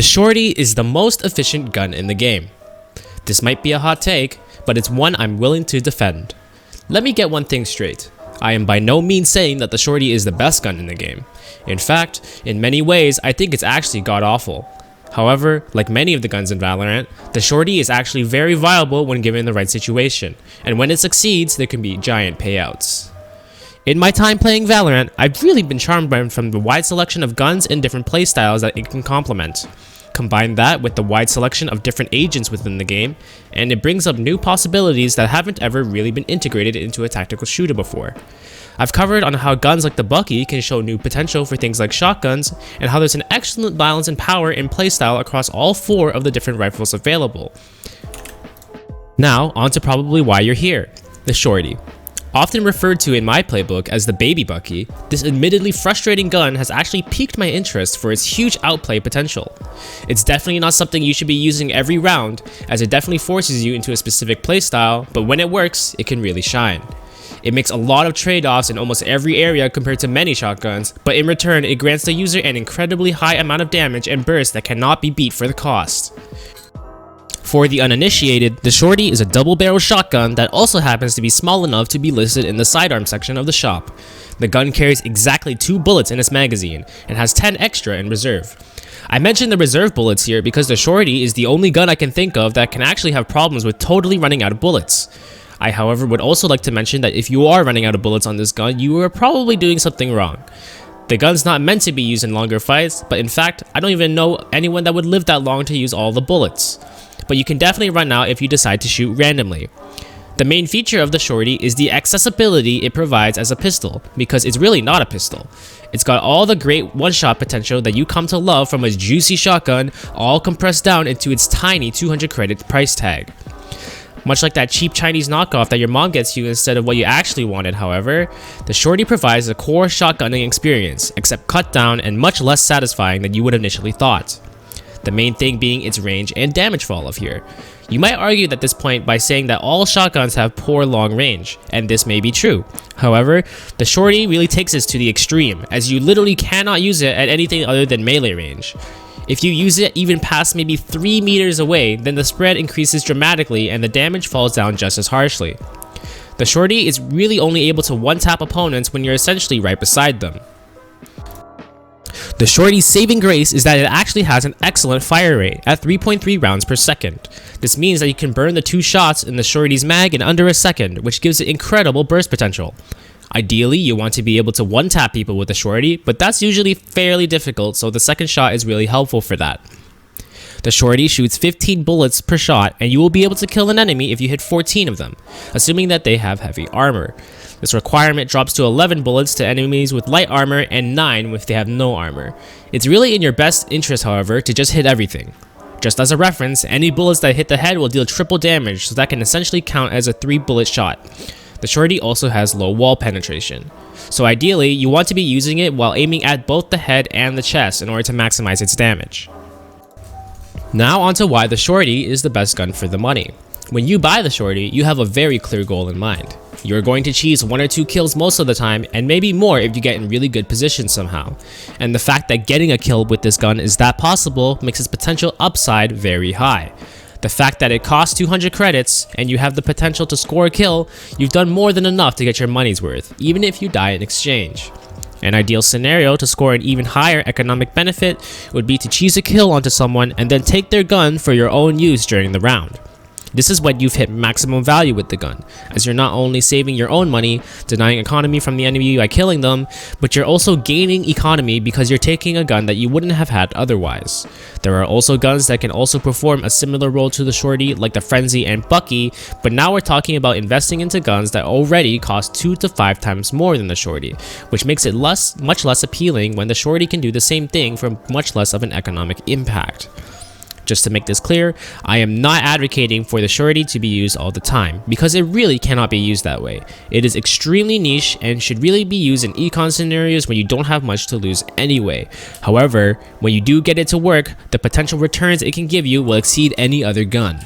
The Shorty is the most efficient gun in the game. This might be a hot take, but it's one I'm willing to defend. Let me get one thing straight. I am by no means saying that the Shorty is the best gun in the game. In fact, in many ways, I think it's actually god-awful. However, like many of the guns in Valorant, the Shorty is actually very viable when given the right situation, and when it succeeds, there can be giant payouts. In my time playing Valorant, I've really been charmed from the wide selection of guns and different playstyles that it can complement. Combine that with the wide selection of different agents within the game, and it brings up new possibilities that haven't ever really been integrated into a tactical shooter before. I've covered on how guns like the Bucky can show new potential for things like shotguns, and how there's an excellent balance in power and playstyle across all 4 of the different rifles available. Now, on to probably why you're here, the Shorty. Often referred to in my playbook as the baby Bucky, this admittedly frustrating gun has actually piqued my interest for its huge outplay potential. It's definitely not something you should be using every round, as it definitely forces you into a specific playstyle, but when it works, it can really shine. It makes a lot of trade-offs in almost every area compared to many shotguns, but in return, it grants the user an incredibly high amount of damage and burst that cannot be beat for the cost. For the uninitiated, the Shorty is a double-barrel shotgun that also happens to be small enough to be listed in the sidearm section of the shop. The gun carries exactly 2 bullets in its magazine, and has 10 extra in reserve. I mentioned the reserve bullets here because the Shorty is the only gun I can think of that can actually have problems with totally running out of bullets. I, however, would also like to mention that if you are running out of bullets on this gun, you are probably doing something wrong. The gun's not meant to be used in longer fights, but in fact, I don't even know anyone that would live that long to use all the bullets. But you can definitely run out if you decide to shoot randomly. The main feature of the Shorty is the accessibility it provides as a pistol, because it's really not a pistol. It's got all the great one-shot potential that you come to love from a juicy shotgun, all compressed down into its tiny 200 credit price tag. Much like that cheap Chinese knockoff that your mom gets you instead of what you actually wanted, however, the Shorty provides a core shotgunning experience, except cut down and much less satisfying than you would initially thought. The main thing being its range and damage fall off here. You might argue at this point by saying that all shotguns have poor long range, and this may be true. However, the Shorty really takes this to the extreme, as you literally cannot use it at anything other than melee range. If you use it even past maybe 3 meters away, then the spread increases dramatically and the damage falls down just as harshly. The Shorty is really only able to one-tap opponents when you're essentially right beside them. The Shorty's saving grace is that it actually has an excellent fire rate at 3.3 rounds per second. This means that you can burn the 2 shots in the Shorty's mag in under a second, which gives it incredible burst potential. Ideally, you want to be able to one-tap people with the Shorty, but that's usually fairly difficult, so the second shot is really helpful for that. The Shorty shoots 15 bullets per shot, and you will be able to kill an enemy if you hit 14 of them, assuming that they have heavy armor. This requirement drops to 11 bullets to enemies with light armor and 9 if they have no armor. It's really in your best interest, however, to just hit everything. Just as a reference, any bullets that hit the head will deal triple damage, so that can essentially count as a 3-bullet shot. The Shorty also has low wall penetration. So ideally, you want to be using it while aiming at both the head and the chest in order to maximize its damage. Now onto why the Shorty is the best gun for the money. When you buy the Shorty, you have a very clear goal in mind. You're going to cheese 1 or 2 kills most of the time, and maybe more if you get in really good positions somehow. And the fact that getting a kill with this gun is that possible makes its potential upside very high. The fact that it costs 200 credits and you have the potential to score a kill, you've done more than enough to get your money's worth, even if you die in exchange. An ideal scenario to score an even higher economic benefit would be to cheese a kill onto someone and then take their gun for your own use during the round. This is when you've hit maximum value with the gun, as you're not only saving your own money, denying economy from the enemy by killing them, but you're also gaining economy because you're taking a gun that you wouldn't have had otherwise. There are also guns that can also perform a similar role to the Shorty, like the Frenzy and Bucky, but now we're talking about investing into guns that already cost 2 to 5 times more than the Shorty, which makes it much less appealing when the Shorty can do the same thing for much less of an economic impact. Just to make this clear, I am not advocating for the Shorty to be used all the time, because it really cannot be used that way. It is extremely niche and should really be used in econ scenarios when you don't have much to lose anyway. However, when you do get it to work, the potential returns it can give you will exceed any other gun.